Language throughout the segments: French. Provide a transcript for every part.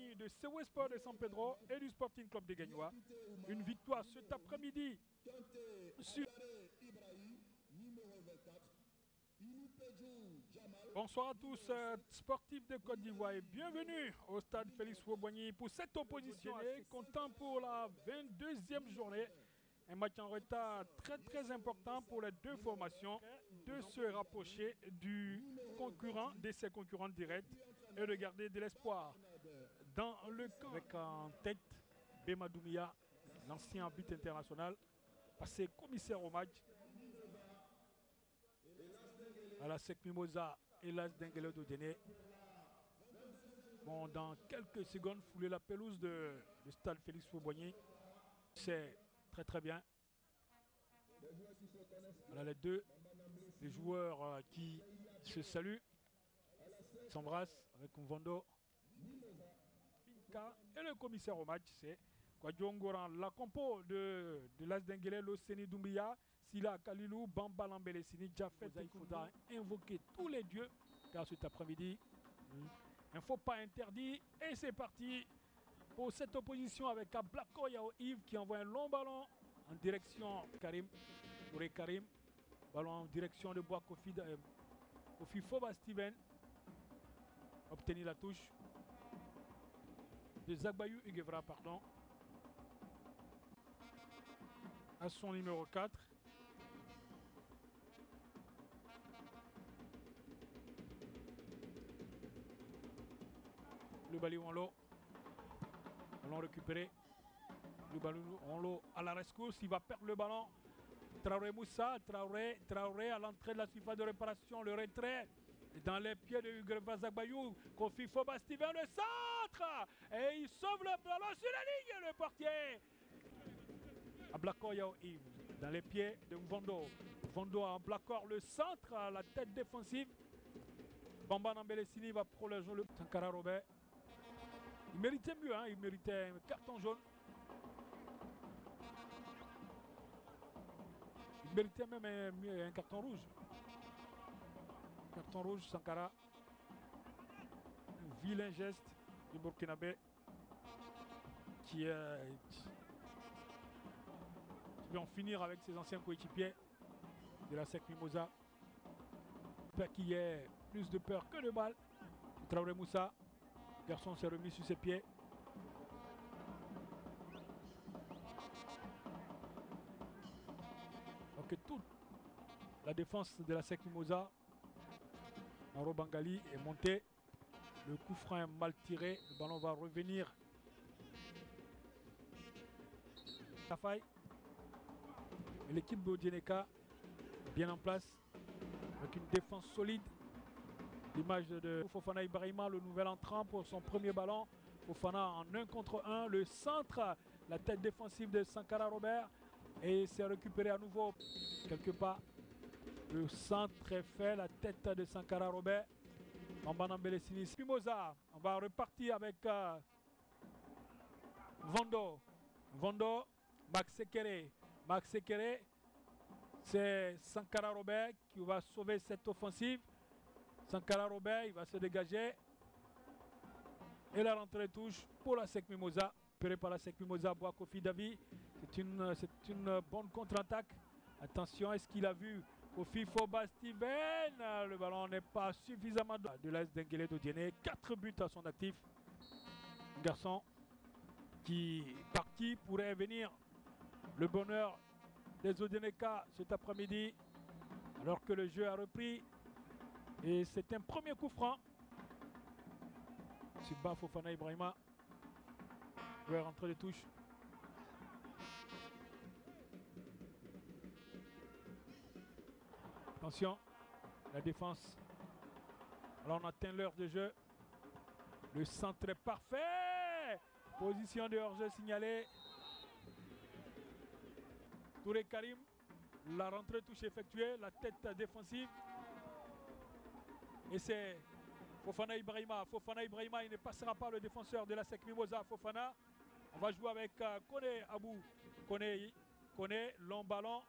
compagnie de Sewe Sport de San Pedro et du Sporting Club de Gagnoa. Une victoire cet après-midi sur... Bonsoir à tous, sportifs de Côte d'Ivoire et bienvenue au stade Félix Houphouët-Boigny pour cette opposition assez comptant pour la 22e journée. Un match en retard très important pour les deux formations de se rapprocher du concurrent, de ses concurrents directs et de garder de l'espoir dans le camp. Avec en tête Bema Doumbia, l'ancien arbitre international, passé commissaire au match. À la Sec Mimosa et l'As Denguele d'Odéné. Bon, dans quelques secondes, fouler la pelouse du stade Félix Houphouët-Boigny. C'est très bien. Voilà les joueurs qui se saluent, s'embrassent avec Mvondo, Pinka et le commissaire au match, c'est Kwadjongoran. La compo de l'As Denguele, Loseni Doumbia, Sila Kalilou, Bamba Lambelesini, Jafet. Il faudra invoquer tous les dieux car cet après-midi, il ne faut pas interdit. Et c'est parti pour cette opposition avec Ablako Yao Yves qui envoie un long ballon en direction Karim. Touré Karim, ballon en direction de Bois Kofi Foba Steven. Obtenir la touche de Zagbayou Ugevra, pardon. À son numéro 4. Le ballon en l'eau. Ballon récupéré. Le ballon en l'eau à la rescousse. Il va perdre le ballon. Traoré Moussa. Traoré à l'entrée de la surface de réparation. Le retrait. Dans les pieds de Ugevra Zagbayou. Kofi Foba Steven, le centre. Et il sauve le ballon sur la ligne. Le portier. Ablako Yao Yves dans les pieds de Mvondo. Mvondo à Ablakor, le centre à la tête défensive. Bamba Lambelesini va prolonger le Sankara Robert. Il méritait mieux, hein, il méritait un carton jaune. Il méritait même un carton rouge. Carton rouge, Sankara. Un vilain geste du Burkinabé qui va en finir avec ses anciens coéquipiers de la Sec Mimosa. J'espère qu'il y ait plus de peur que de mal. Traoré Moussa, le garçon s'est remis sur ses pieds. Donc toute la défense de la Sec Mimosa, Maro Bangali est monté. Le coup franc est mal tiré. Le ballon va revenir. La faille. Et l'équipe de Odjeneka bien en place avec une défense solide. L'image de Fofana Ibrahima, le nouvel entrant pour son premier ballon. Fofana en 1 contre 1, le centre, la tête défensive de Sankara Robert. Et c'est récupéré à nouveau quelque part. Le centre est fait, la tête de Sankara Robert. Mbana-Mbelesini. Mimosa, on va repartir avec Vondo. Vondo, Max Sekere. Max Sekere, c'est Sankara Robert qui va sauver cette offensive. Sankara Robert, il va se dégager. Et la rentrée touche pour la Sec Mimosa. Repéré par la Sec Mimosa, Bois Kofi Davi. C'est une bonne contre-attaque. Attention, est-ce qu'il a vu Kofi Foba Steven? Le ballon n'est pas suffisamment de l'As Denguele d'Odéné. 4 buts à son actif. Un garçon qui parti pourrait venir le bonheur des Odjeneka cet après-midi, alors que le jeu a repris. Et c'est un premier coup franc. Siba Fofana Ibrahima. Il va rentrer les touches. Attention, la défense. Alors on atteint l'heure de jeu. Le centre est parfait. Position de hors-jeu signalée. Touré Karim, la rentrée touche effectuée, la tête défensive. Et c'est Fofana Ibrahima. Fofana Ibrahima, il ne passera pas le défenseur de la Sec Mimosa. Fofana, on va jouer avec Kone Abou. Kone, long ballon.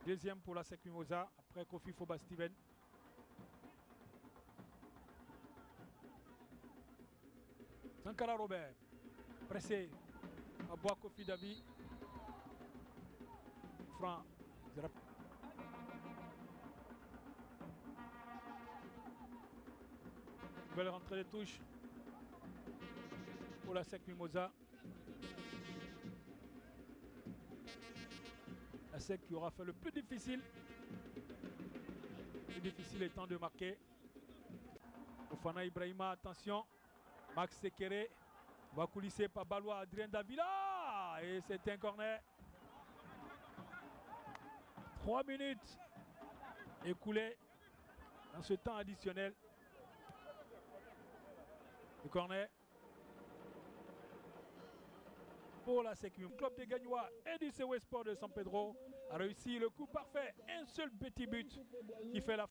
Deuxième pour la Sec Mimosa, après Kofi Foba Steven. Sankara Robert, pressé à Bois Kofi David. Franc. Nouvelle rentrée de touche pour la SEC Mimosa. La SEC qui aura fait le plus difficile. Le plus difficile étant de marquer. Ofana Ibrahima, attention. Max Sekere va coulisser par Balois, Adrien Davila. Et c'est un corner. 3 minutes écoulées dans ce temps additionnel. Le corner pour la SEC. Le club des Gagnois et du CW Sport de San Pedro a réussi le coup parfait. Un seul petit but qui fait la